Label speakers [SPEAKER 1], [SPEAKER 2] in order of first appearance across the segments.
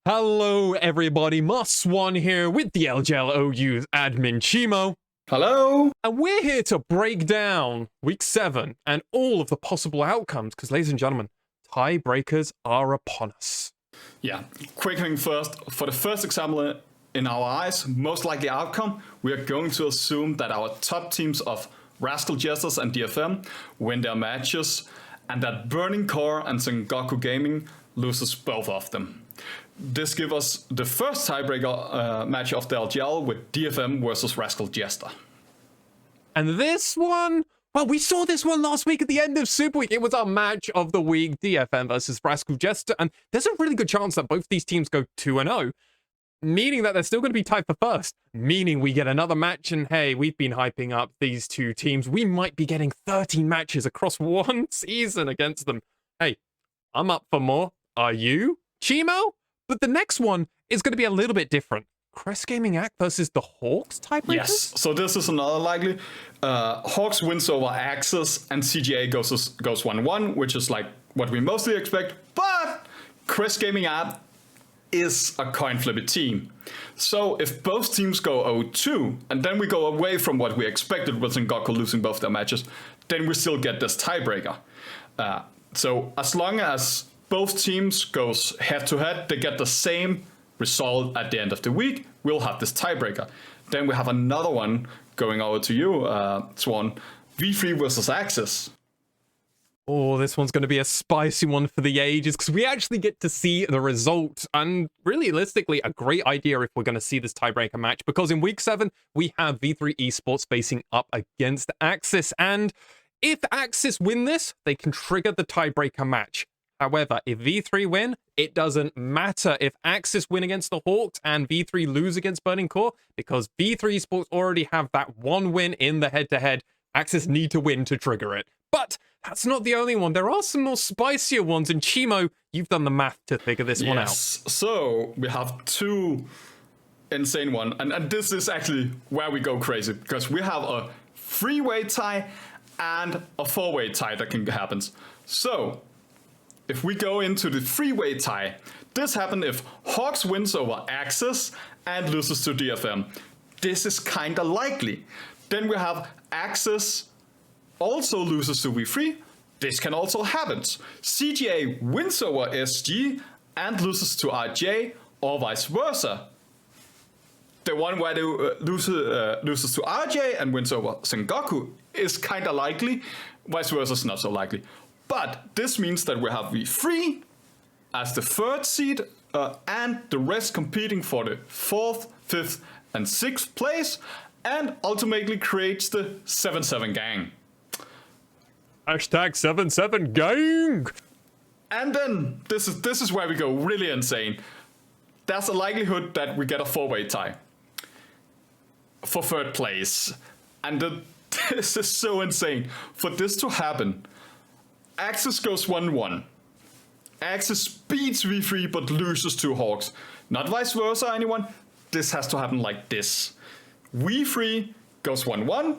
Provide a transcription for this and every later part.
[SPEAKER 1] Hello everybody, MaskedSwan here with the LJLOU admin Chimo.
[SPEAKER 2] Hello!
[SPEAKER 1] And we're here to break down Week 7 and all of the possible outcomes, because ladies and gentlemen, tiebreakers are upon us.
[SPEAKER 2] Yeah, quick thing first. For the first example in our eyes, most likely outcome, we are going to assume that our top teams of Rascal Jesters and DFM win their matches, and that Burning Core and Sengoku Gaming loses both of them. This gives us the first tiebreaker match of the LJL with DFM versus Rascal Jester.
[SPEAKER 1] And this one, well, we saw this one last week at the end of Super Week. It was our match of the week, DFM versus Rascal Jester, and there's a really good chance that both these teams go 2-0, meaning that they're still going to be tied for first, meaning we get another match, and hey, we've been hyping up these two teams. We might be getting 13 matches across one season against them. Hey, I'm up for more. Are you, Chimo? But the next one is going to be a little bit different. Crest Gaming Act versus the Hawks tiebreakers?
[SPEAKER 2] Yes, so this is another likely. Hawks wins over Axis and CGA goes 1-1, which is like what we mostly expect. But Crest Gaming Act is a coin flippy team. So if both teams go 0-2, and then we go away from what we expected with Sengoku losing both their matches, then we still get this tiebreaker. So as long as both teams goes head-to-head, they get the same result at the end of the week, we'll have this tiebreaker. Then we have another one going over to you, Swan. V3 versus Axis.
[SPEAKER 1] Oh, this one's going to be a spicy one for the ages, because we actually get to see the result, and realistically, a great idea if we're going to see this tiebreaker match, because in Week 7, we have V3 Esports facing up against Axis, and if Axis win this, they can trigger the tiebreaker match. However, if V3 win, it doesn't matter if Axis win against the Hawks and V3 lose against Burning Core, because V3 Esports already have that one win in the head-to-head. Axis need to win to trigger it. But that's not the only one. There are some more spicier ones, and Chimo, you've done the math to figure this one out.
[SPEAKER 2] So we have two insane ones, and this is actually where we go crazy, because we have a three-way tie and a four-way tie that can happen. So if we go into the three-way tie, this happens if Hawks wins over Axis and loses to DFM. This is kinda likely. Then we have Axis also loses to V3. This can also happen. CGA wins over SG and loses to RJ, or vice versa. The one where they loses to RJ and wins over Sengoku is kinda likely. Vice versa is not so likely. But this means that we have V3 as the third seed and the rest competing for the 4th, 5th, and 6th place, and ultimately creates the 7-7 gang.
[SPEAKER 1] Hashtag 77 gang!
[SPEAKER 2] And then this is where we go really insane. There's a likelihood that we get a four-way tie for third place. And this is so insane. For this to happen, Axis goes 1-1. Axis beats V3 but loses to Hawks. Not vice versa, anyone. This has to happen like this. V3 goes 1-1.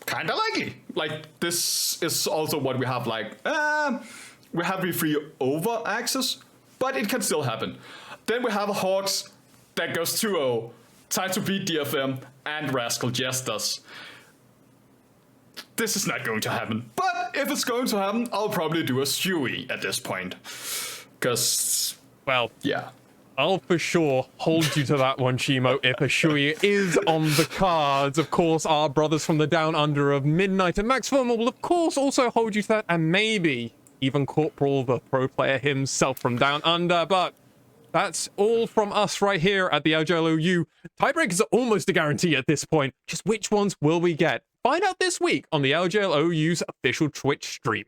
[SPEAKER 2] Kinda likely. Like, this is also what we have, like, we have V3 over Axis, but it can still happen. Then we have Hawks that goes 2-0. Time to beat DFM and Rascal Jesters. This is not going to happen. But if it's going to happen, I'll probably do a Stewie at this point. Because,
[SPEAKER 1] well,
[SPEAKER 2] yeah.
[SPEAKER 1] I'll for sure hold you to that one, Chimo, if a Shui is on the cards. Of course, our brothers from the Down Under of Midnight and MaskedSwan will, of course, also hold you to that. And maybe even Corporal, the pro player himself from Down Under. But that's all from us right here at the LJLOU. Tiebreakers are almost a guarantee at this point. Just which ones will we get? Find out this week on the LJLOU's official Twitch stream.